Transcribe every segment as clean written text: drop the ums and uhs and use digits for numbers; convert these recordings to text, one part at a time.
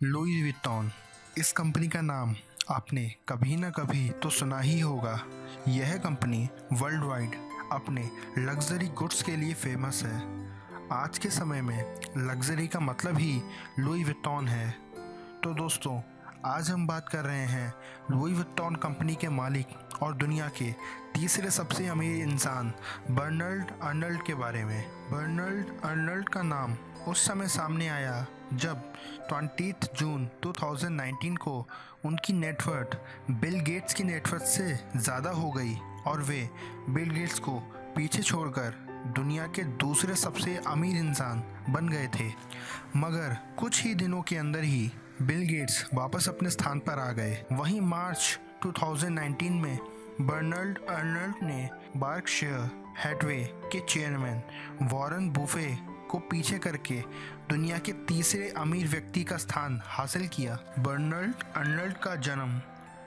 Louis Vuitton. इस company का नाम आपने कभी ना कभी तो सुना ही होगा। यह कंपनी वर्ल्ड वाइड अपने लग्जरी गुड्स के लिए फेमस है। आज के समय में लग्जरी का मतलब ही लुई विटॉन है। तो दोस्तों, आज हम बात कर रहे हैं लुई विटॉन कंपनी के मालिक और दुनिया के तीसरे सबसे अमीर इंसान बर्नार्ड अर्नल्ड के बारे में। बर्नार्ड अर्नल्ड का नाम उस समय सामने आया जब 20 जून 2019 को उनकी नेटवर्थ बिल गेट्स की नेटवर्थ से ज़्यादा हो गई और वे बिल गेट्स को पीछे छोड़कर दुनिया के दूसरे सबसे अमीर इंसान बन गए थे। मगर कुछ ही दिनों के अंदर ही बिल गेट्स वापस अपने स्थान पर आ गए। वहीं मार्च 2019 में बर्नार्ड अर्नल्ड ने बर्कशायर हैथवे के चेयरमैन वॉरेन बुफे को पीछे करके दुनिया के तीसरे अमीर व्यक्ति का स्थान हासिल किया। बर्नार्ड अर्नल्ड का जन्म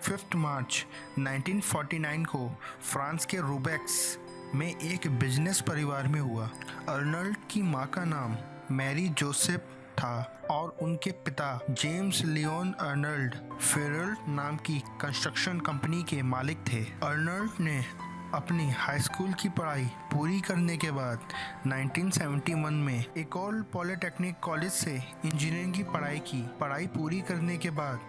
5 मार्च 1949 को फ्रांस के रूबेक्स में एक बिजनेस परिवार में हुआ। अर्नल्ड की मां का नाम मैरी जोसेफ था और उनके पिता जेम्स लियोन अर्नल्ड फेरल नाम की कंस्ट्रक्शन कंपनी के मालिक थे। अर्नल्ड ने अपनी हाई स्कूल की पढ़ाई पूरी करने के बाद 1971 में एकोल पॉलिटेक्निक कॉलेज से इंजीनियरिंग की पढ़ाई की। पढ़ाई पूरी करने के बाद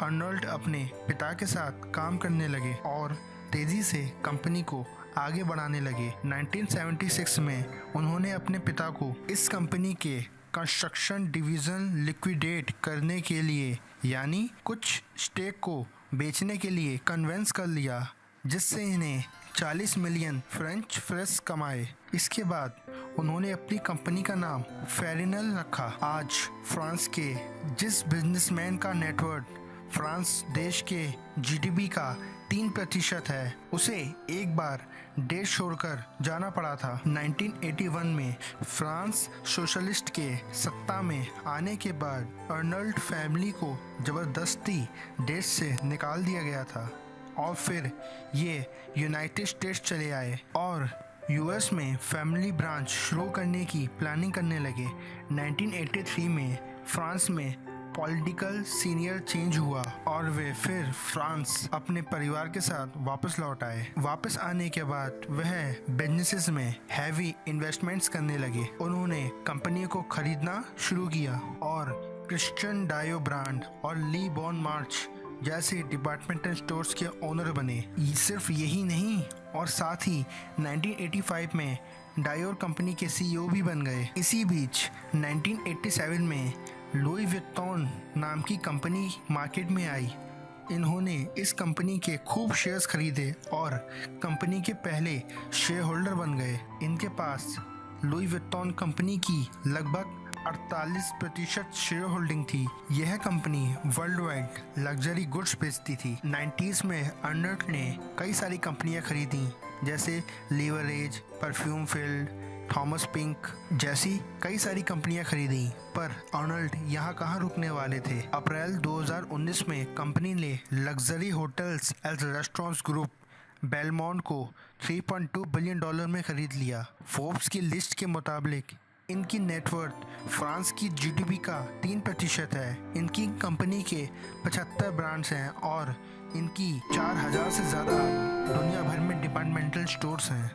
अर्नल्ड अपने पिता के साथ काम करने लगे और तेज़ी से कंपनी को आगे बढ़ाने लगे। 1976 में उन्होंने अपने पिता को इस कंपनी के कंस्ट्रक्शन डिवीज़न लिक्विडेट करने के लिए यानी कुछ स्टेक को बेचने के लिए कन्विंस कर लिया, जिससे इन्हें 40 मिलियन फ्रेंच फ्रेस कमाए। इसके बाद उन्होंने अपनी कंपनी का नाम फेरिनल रखा। आज फ्रांस के जिस बिजनेसमैन का नेटवर्थ फ्रांस देश के जीडीपी का 3% है, उसे एक बार देश छोड़कर जाना पड़ा था। 1981 में फ्रांस सोशलिस्ट के सत्ता में आने के बाद अर्नल्ड फैमिली को ज़बरदस्ती देश से निकाल दिया गया था और फिर ये यूनाइटेड स्टेट्स चले आए और यूएस में फैमिली ब्रांच शुरू करने की प्लानिंग करने लगे। 1983 में फ्रांस में पॉलिटिकल सीनियर चेंज हुआ और वे फिर फ्रांस अपने परिवार के साथ वापस लौट आए। वापस आने के बाद वह बिजनेसेस में हैवी इन्वेस्टमेंट्स करने लगे। उन्होंने कंपनी को खरीदना शुरू किया और क्रिश्चियन डायो ब्रांड और ली बॉन मार्च जैसे डिपार्टमेंटल स्टोर्स के ओनर बने। सिर्फ यही नहीं, और साथ ही 1985 में डायोर कंपनी के सीईओ भी बन गए। इसी बीच 1987 में लुई विटॉन नाम की कंपनी मार्केट में आई। इन्होंने इस कंपनी के खूब शेयर्स खरीदे और कंपनी के पहले शेयर होल्डर बन गए। इनके पास लुई विटॉन कंपनी की लगभग 48% शेयर होल्डिंग थी। यह company world wide luxury goods बेचती थी। 90s में अर्नल्ड ने कई सारी कंपनियां खरीदी, जैसे leverage, perfume field, Thomas pink जैसी कई सारी कंपनियां खरीदी। पर अर्नल्ड यहाँ कहाँ रुकने वाले थे। अप्रैल 2019 में कंपनी ने luxury hotels and restaurants group Belmont को $3.2 बिलियन में खरीद लिया। फोर्ब्स की लिस्ट के मुताबिक इनकी नेटवर्थ फ्रांस की जीडीपी का 3% है। इनकी कंपनी के 75 ब्रांड्स हैं और इनकी 4000 से ज़्यादा दुनिया भर में डिपार्टमेंटल स्टोर्स हैं।